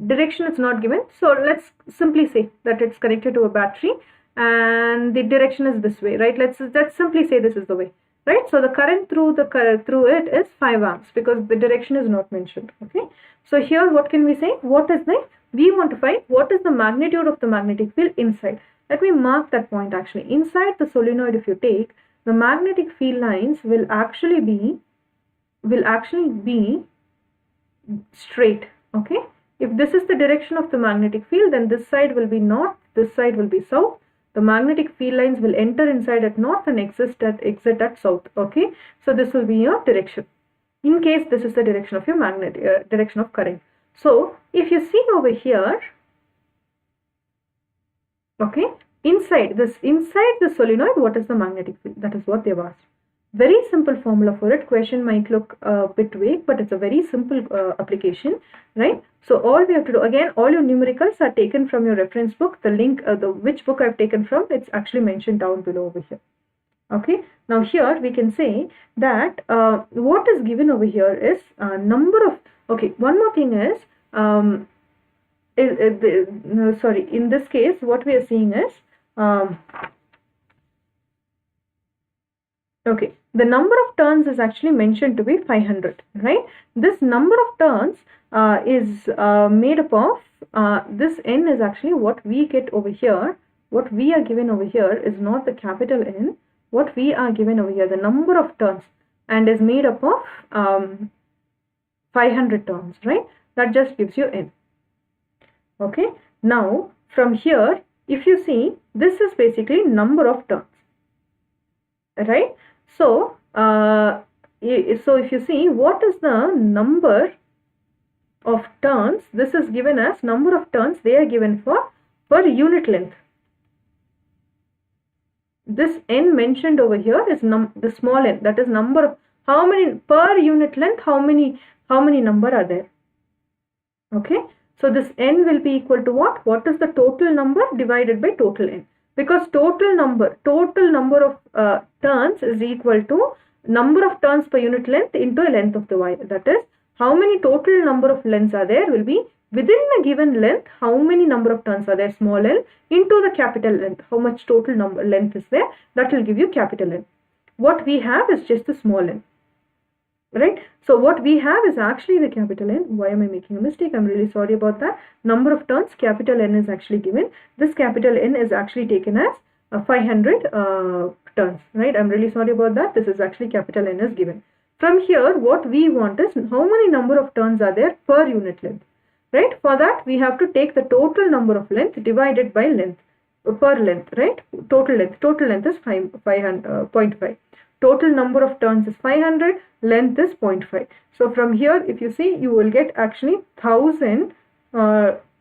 Direction is not given, so let's simply say that it's connected to a battery and the direction is this way, right? Let's simply say this is the way, right? So the current through it is 5 amps because the direction is not mentioned. Okay, so here what can we say? What is the, we want to find what is the magnitude of the magnetic field inside. Let me mark that point. Actually, inside the solenoid, if you take, the magnetic field lines will actually be straight. Okay, if this is the direction of the magnetic field, then this side will be north, this side will be south. The magnetic field lines will enter inside at north and exit at south. Okay, so this will be your direction in case this is the direction of your direction of current. So if you see over here, okay, inside the solenoid, what is the magnetic field? That is what they've asked. Very simple formula for it. Question might look a bit vague, but it's a very simple application, right? So all we have to do, again, all your numericals are taken from your reference book. The link, which book I've taken from, it's actually mentioned down below over here. Okay, now here we can say that what is given over here is number of, okay, one more thing is, sorry, in this case, what we are seeing is, okay, the number of turns is actually mentioned to be 500, right? This number of turns is made up of, this N is actually what we get over here. What we are given over here is not the capital N. What we are given over here, the number of turns. and is made up of 500 turns, right? That just gives you n. Okay, now from here, if you see, this is basically number of turns, right? So if you see, what is the number of turns? This is given as number of turns they are given for per unit length. This n mentioned over here is the small n, that is number of how many per unit length, how many number are there. Okay, so this n will be equal to what? What is the total number divided by total n? Because total number of turns is equal to number of turns per unit length into a length of the wire. That is, how many total number of lengths are there will be within a given length, how many number of turns are there, small n, into the capital length, how much total number length is there, that will give you capital N. What we have is just the small n, right? So what we have is actually the capital N. Why am I making a mistake? I'm really sorry about that. Number of turns, capital N is actually given. This capital N is actually taken as 500 turns, right? I'm really sorry about that. This is actually capital N is given. From here, what we want is how many number of turns are there per unit length, right? For that, we have to take the total number of length divided by length, per length, right? Total length is 0.5. Total number of turns is 500, length is 0.5. So from here, if you see, you will get actually 1000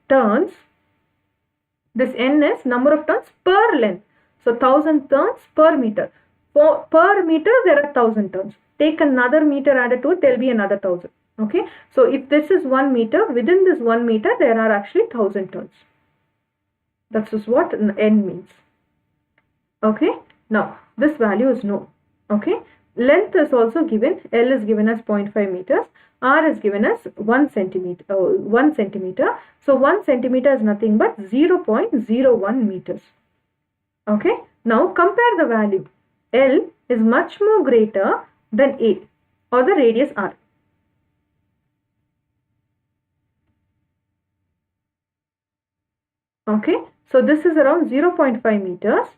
turns. This n is number of turns per length. So 1000 turns per meter. Per meter, there are 1000 turns. Take another meter added to it, there will be another 1000. Okay. So if this is 1 meter, within this 1 meter, there are actually 1000 turns. That is what n means. Okay. Now, this value is known. Okay. Length is also given. L is given as 0.5 meters. R is given as 1 centimeter. So 1 centimeter is nothing but 0.01 meters. Okay. Now compare the value. L is much more greater than A, or the radius R. Okay. So this is around 0.5 meters,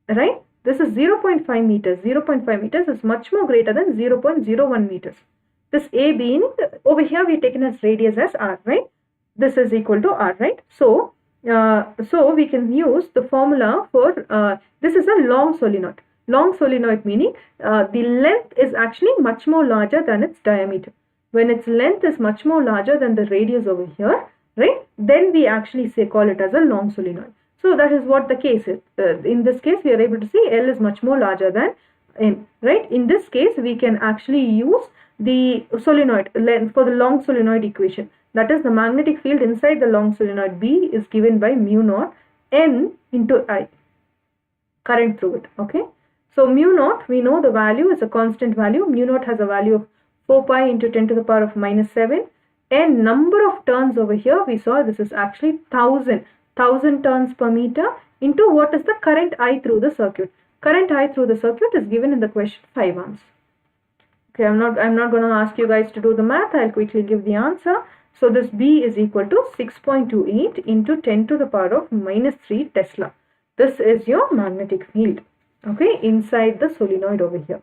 right? This is 0.5 meters. 0.5 meters is much more greater than 0.01 meters. This A being, over here we taken as radius as R, right? This is equal to R, right? So, we can use the formula for, this is a long solenoid. Long solenoid meaning the length is actually much more larger than its diameter. When its length is much more larger than the radius over here, right? Then we actually call it as a long solenoid. So that is what the case is. In this case, we are able to see L is much more larger than M, right? In this case, we can actually use the solenoid length for the long solenoid equation. That is, the magnetic field inside the long solenoid B is given by mu naught N into I, current through it. Okay. So mu naught, we know the value is a constant value. Mu naught has a value of 4 pi into 10 to the power of minus 7. And number of turns over here, we saw this is actually 1000 turns per meter into what is the current I through the circuit. Current I through the circuit is given in the question 5 amps. Okay, I'm not going to ask you guys to do the math. I'll quickly give the answer. So this B is equal to 6.28 into 10 to the power of minus 3 Tesla. This is your magnetic field. Okay, inside the solenoid over here.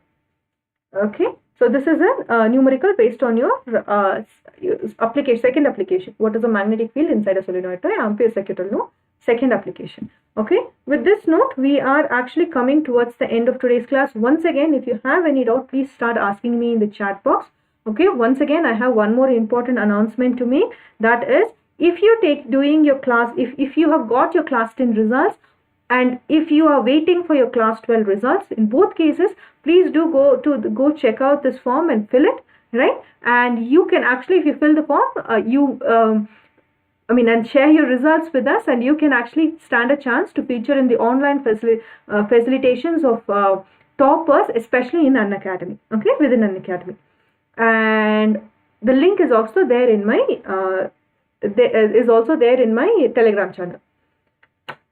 Okay, so this is a numerical based on your second application. What is the magnetic field inside a solenoid? Ampere Circuital, no? Second application. Okay, with this note, we are actually coming towards the end of today's class. Once again, if you have any doubt, please start asking me in the chat box. Okay, once again, I have one more important announcement to make. That is, if you doing your class, if you have got your class 10 results, and if you are waiting for your class 12 results, in both cases, please do go check out this form and fill it, right? And you can actually, if you fill the form, and share your results with us, and you can actually stand a chance to feature in the online facilitations of toppers, especially in Unacademy, okay, within Unacademy. And the link is also there in my Telegram channel.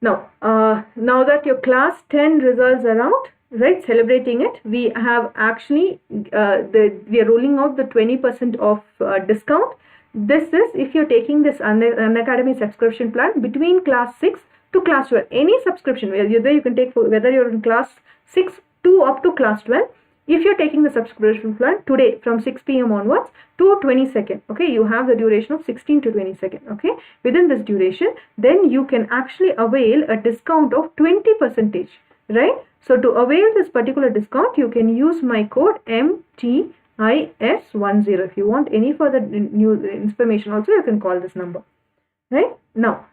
Now, now that your class 10 results are out, right, celebrating it, we have actually, we are rolling out the 20% off discount. This is if you're taking this Unacademy subscription plan between class 6 to class 12. Any subscription, whether you can take, whether you're in class 6 to up to class 12, if you're taking the subscription plan today from 6 p.m. onwards to 22nd, okay, you have the duration of 16 to 22nd, okay, within this duration, then you can actually avail a discount of 20%, right? So to avail this particular discount, you can use my code MTIS10. If you want any further new information also, you can call this number, right? Now,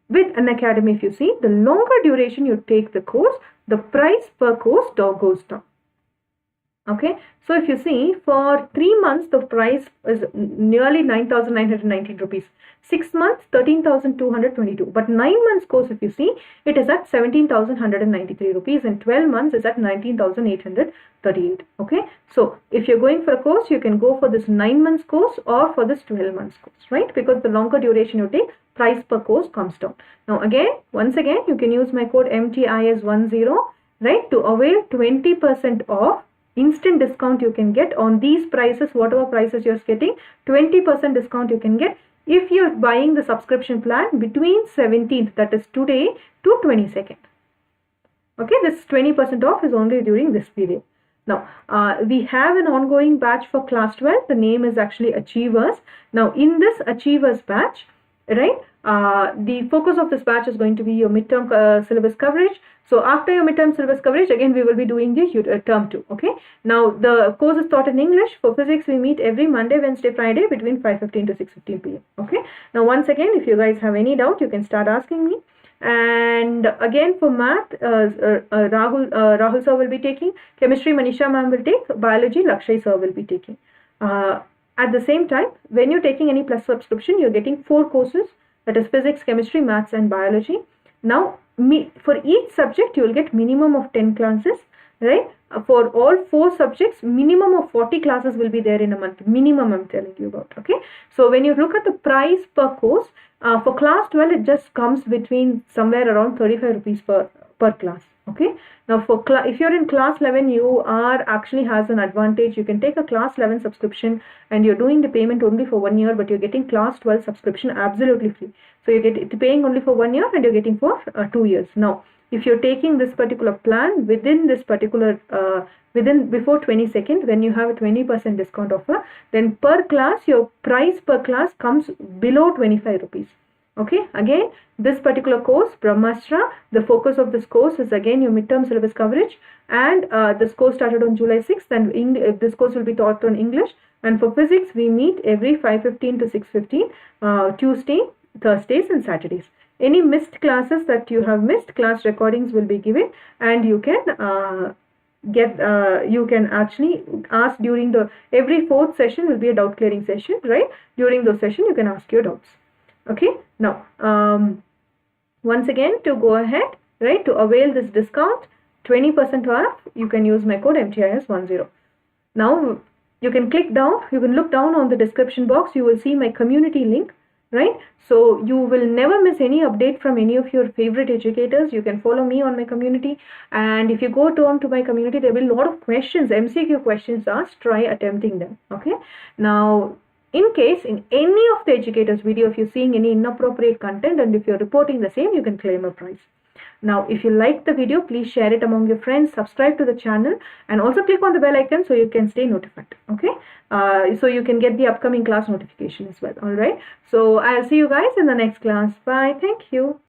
with Unacademy, if you see, the longer duration you take the course, the price per course goes down. Okay, so if you see, for 3 months the price is nearly 9,919 rupees. 6 months 13,222, but 9 months course, if you see, it is at 17,193 rupees, and 12 months is at 19,838. Okay, so if you're going for a course, you can go for this 9 months course or for this 12 months course, right? Because the longer duration you take, price per course comes down. Now again, once again, you can use my code MTIS10, right, to avail 20% off. Instant discount you can get on these prices, whatever prices you're getting, 20% discount you can get if you're buying the subscription plan between 17th, that is today, to 22nd. Okay, this 20% off is only during this period. Now, we have an ongoing batch for class 12. The name is actually Achievers. Now, in this Achievers batch, right, the focus of this batch is going to be your midterm syllabus coverage. So after your midterm syllabus coverage, again we will be doing the term 2. Okay. Now the course is taught in English. For physics, we meet every Monday, Wednesday, Friday between 5:15 to 6:15 p.m. Okay. Now once again, if you guys have any doubt, you can start asking me. And again for math, Rahul sir will be taking. Chemistry, Manisha ma'am will take. Biology, Lakshay sir will be taking. At the same time, when you're taking any plus subscription, you're getting 4 courses. That is physics, chemistry, maths and biology. Now, for each subject, you will get minimum of 10 classes, right? For all 4 subjects, minimum of 40 classes will be there in a month. Minimum, I'm telling you about, okay? So, when you look at the price per course, for class 12, it just comes between somewhere around 35 rupees per class, okay? Now, if you're in class 11, you are actually has an advantage. You can take a class 11 subscription and you're doing the payment only for 1 year, but you're getting class 12 subscription absolutely free. So you get paying only for 1 year and you're getting for 2 years. Now, if you're taking this particular plan within this particular before 22nd, when you have a 20% discount offer, then per class, your price per class comes below 25 rupees. Okay, again, this particular course, Brahmastra, the focus of this course is again your midterm syllabus coverage, and this course started on July 6th, and this course will be taught on English. And for physics, we meet every 5:15 to 6:15, Tuesday, Thursdays and Saturdays. Any missed classes that you have missed, class recordings will be given, and you can you can actually ask during every 4th session will be a doubt clearing session, right? During those sessions, you can ask your doubts. Okay, now once again, to go ahead, right, to avail this discount 20% off, you can use my code MTIS10. Now you can click down, you can look down on the description box, you will see my community link, right? So you will never miss any update from any of your favorite educators. You can follow me on my community, and if you go down to my community, there will be a lot of questions, MCQ questions asked. Try attempting them. Okay, now in case in any of the educators video, if you're seeing any inappropriate content and if you're reporting the same, you can claim a prize. Now, if you like the video, please share it among your friends, subscribe to the channel, and also click on the bell icon so you can stay notified. Okay, so you can get the upcoming class notification as well. All right, so I'll see you guys in the next class. Bye. Thank you.